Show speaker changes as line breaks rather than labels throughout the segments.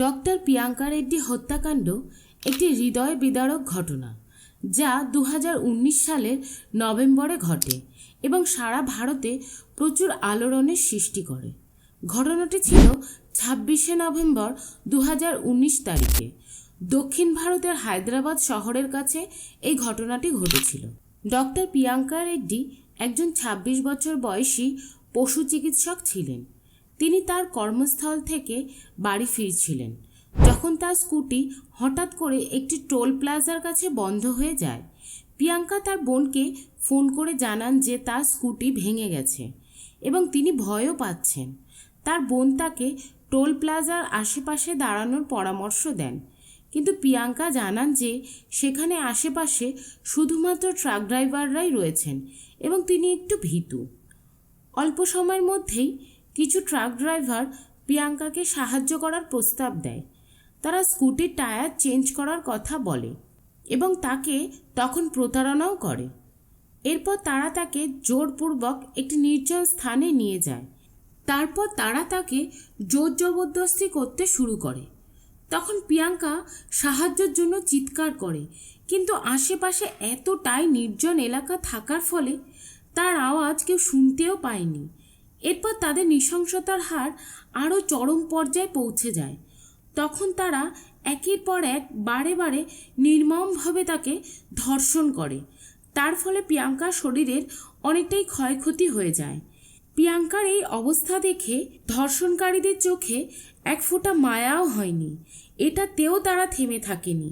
Doctor Priyanka Reddy হত্যাকাণ্ড একটি হৃদয় বিদারক ঘটনা যা 2019 সালের নভেম্বরে ঘটে এবং সারা ভারতে প্রচুর আলোড়নের সৃষ্টি করে। ঘটনাটি ছিল 26শে নভেম্বর 2019 তারিখে দক্ষিণ ভারতের হায়দ্রাবাদ শহরের কাছে এই ঘটনাটি ঘটেছিল। ডক্টর প্রিয়াঙ্কা রেড্ডি একজন 26 বছর বয়সী পশু চিকিৎসক ছিলেন। তিনি তার কর্মস্থল থেকে বাড়ি ফিরছিলেন যখন তার স্কুটি হঠাৎ করে একটি টোল প্লাজার কাছে বন্ধ হয়ে যায়। প্রিয়াঙ্কা তার বোনকে ফোন করে জানান যে তার স্কুটি ভেঙে গেছে এবং তিনি ভয়ও পাচ্ছেন। তার বোন তাকে টোল প্লাজার আশেপাশে দাঁড়ানোর পরামর্শ দেন, কিন্তু প্রিয়াঙ্কা জানান যে সেখানে আশেপাশে শুধুমাত্র ট্রাক ড্রাইভাররাই রয়েছেন এবং তিনি একটু ভীতু। অল্প সময়ের মধ্যেই কিছু ট্রাক ড্রাইভার প্রিয়াঙ্কাকে সাহায্য করার প্রস্তাব দেয়। তারা স্কুটির টায়ার চেঞ্জ করার কথা বলে এবং তাকে তখন প্রতারণাও করে। এরপর তারা তাকে জোরপূর্বক একটি নির্জন স্থানে নিয়ে যায়। তারপর তারা তাকে জোর জবরদস্তি করতে শুরু করে। তখন প্রিয়াঙ্কা সাহায্যের জন্য চিৎকার করে, কিন্তু আশেপাশে এতটাই নির্জন এলাকা থাকার ফলে তার আওয়াজ কেউ শুনতেও পায়নি। এরপর তাদের নৃশংসতার হার আরও চরম পর্যায়ে পৌঁছে যায়। তখন তারা একের পর এক বারে বারে নির্মমভাবে তাকে ধর্ষণ করে। তার ফলে প্রিয়াঙ্কার শরীরের অনেকটাই ক্ষয়ক্ষতি হয়ে যায়। প্রিয়াঙ্কার এই অবস্থা দেখে ধর্ষণকারীদের চোখে এক ফোঁটা মায়াও হয়নি। এটাতেও তারা থেমে থাকেনি।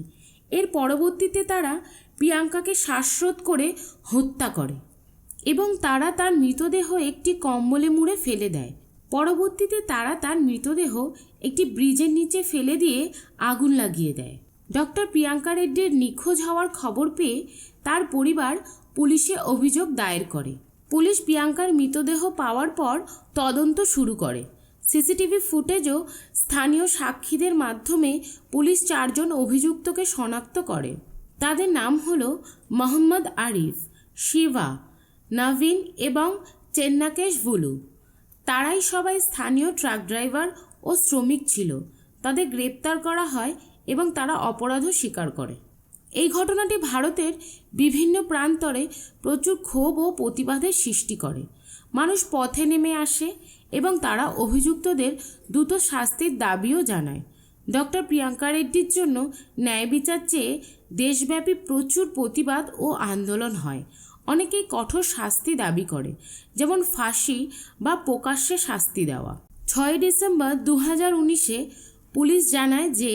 এর পরবর্তীতে তারা প্রিয়াঙ্কাকে শ্বাসরোধ করে হত্যা করে এবং তারা তার মৃতদেহ একটি কম্বলে মুড়ে ফেলে দেয়। পরবর্তীতে তারা তার মৃতদেহ একটি ব্রিজের নিচে ফেলে দিয়ে আগুন লাগিয়ে দেয়। ডক্টর প্রিয়াঙ্কা রেড্ডির নিখোঁজ হওয়ার খবর পেয়ে তার পরিবার পুলিশে অভিযোগ দায়ের করে। পুলিশ প্রিয়াঙ্কার মৃতদেহ পাওয়ার পর তদন্ত শুরু করে। সিসিটিভি ফুটেজও স্থানীয় সাক্ষীদের মাধ্যমে পুলিশ 4 জন অভিযুক্তকে শনাক্ত করে। তাদের নাম হলো মোহাম্মদ আরিফ, শিবা, নবীন এবং চেন্নাকেশ বুলু। তারাই সবাই স্থানীয় ট্রাক ড্রাইভার ও শ্রমিক ছিল। তাদের গ্রেপ্তার করা হয় এবং তারা অপরাধও স্বীকার করে। এই ঘটনাটি ভারতের বিভিন্ন প্রান্তরে প্রচুর ক্ষোভ ও প্রতিবাদের সৃষ্টি করে। মানুষ পথে নেমে আসে এবং তারা অভিযুক্তদের দ্রুত শাস্তির দাবিও জানায়। ডক্টর প্রিয়াঙ্কা রেড্ডির জন্য ন্যায় বিচার চেয়ে দেশব্যাপী প্রচুর প্রতিবাদ ও আন্দোলন হয়। অনেকেই কঠোর শাস্তি দাবি করে, যেমন ফাঁসি বা প্রকাশ্যে শাস্তি দেওয়া। 6 ডিসেম্বর 2019-এ পুলিশ জানায় যে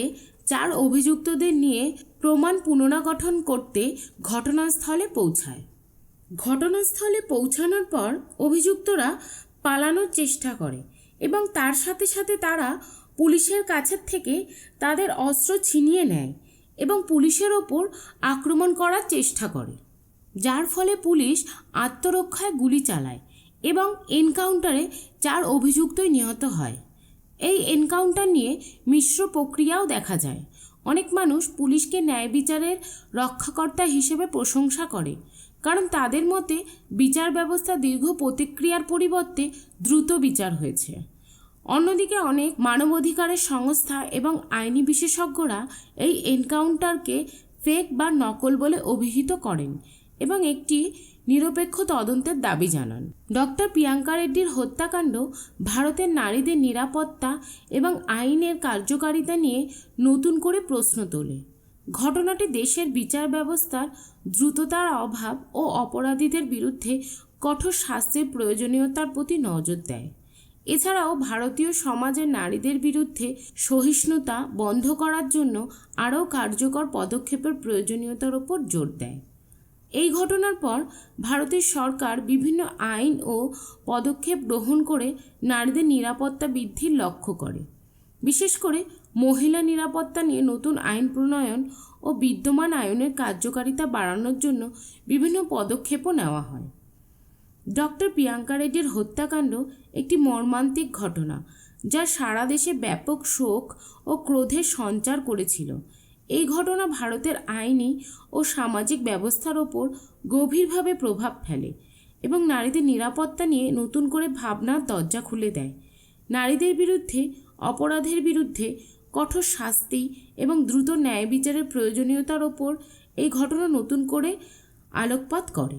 4 অভিযুক্তদের নিয়ে প্রমাণ পুনর্গঠন করতে ঘটনাস্থলে পৌঁছায়। ঘটনাস্থলে পৌঁছানোর পর অভিযুক্তরা পালানোর চেষ্টা করে এবং তার সাথে সাথে তারা পুলিশের কাছের থেকে তাদের অস্ত্র ছিনিয়ে নেয় এবং পুলিশের ওপর আক্রমণ করার চেষ্টা করে, যার ফলে পুলিশ আত্মরক্ষায় গুলি চালায় এবং এনকাউন্টারে 4 অভিযুক্তই নিহত হয়। এই এনকাউন্টার নিয়ে মিশ্র প্রক্রিয়াও দেখা যায়। অনেক মানুষ পুলিশকে ন্যায় বিচারের রক্ষাকর্তা হিসেবে প্রশংসা করে, কারণ তাদের মতে বিচার ব্যবস্থা দীর্ঘ প্রতিক্রিয়ার পরিবর্তে দ্রুত বিচার হয়েছে। অন্যদিকে অনেক মানবাধিকারের সংস্থা এবং আইনি বিশেষজ্ঞরা এই এনকাউন্টারকে ফেক বা নকল বলে অভিহিত করেন এবং একটি নিরপেক্ষ তদন্তের দাবি জানান। ডক্টর প্রিয়াঙ্কা রেড্ডির হত্যাকাণ্ড ভারতের নারীদের নিরাপত্তা এবং আইনের কার্যকারিতা নিয়ে নতুন করে প্রশ্ন তোলে। ঘটনাটি দেশের বিচার ব্যবস্থার দ্রুততার অভাব ও অপরাধীদের বিরুদ্ধে কঠোর শাস্তির প্রয়োজনীয়তার প্রতি নজর দেয়। এছাড়াও ভারতীয় সমাজের নারীদের বিরুদ্ধে সহিষ্ণুতা বন্ধ করার জন্য আরও কার্যকর পদক্ষেপের প্রয়োজনীয়তার উপর জোর দেয়। এই ঘটনার পর ভারতের সরকার বিভিন্ন আইন ও পদক্ষেপ গ্রহণ করে নারীদের নিরাপত্তা বৃদ্ধির লক্ষ্য করে। বিশেষ করে মহিলা নিরাপত্তা নিয়ে নতুন আইন প্রণয়ন ও বিদ্যমান আইনের কার্যকারিতা বাড়ানোর জন্য বিভিন্ন পদক্ষেপও নেওয়া হয়। ডক্টর প্রিয়াঙ্কা রেড্ডির হত্যাকাণ্ড একটি মর্মান্তিক ঘটনা যা সারা দেশে ব্যাপক শোক ও ক্রোধের সঞ্চার করেছিল। এই ঘটনা ভারতের আইনি ও সামাজিক ব্যবস্থার ওপর গভীরভাবে প্রভাব ফেলে এবং নারীদের নিরাপত্তা নিয়ে নতুন করে ভাবনার দরজা খুলে দেয়। নারীদের বিরুদ্ধে অপরাধের বিরুদ্ধে কঠোর শাস্তি এবং দ্রুত ন্যায় বিচারের প্রয়োজনীয়তার ওপর এই ঘটনা নতুন করে আলোকপাত করে।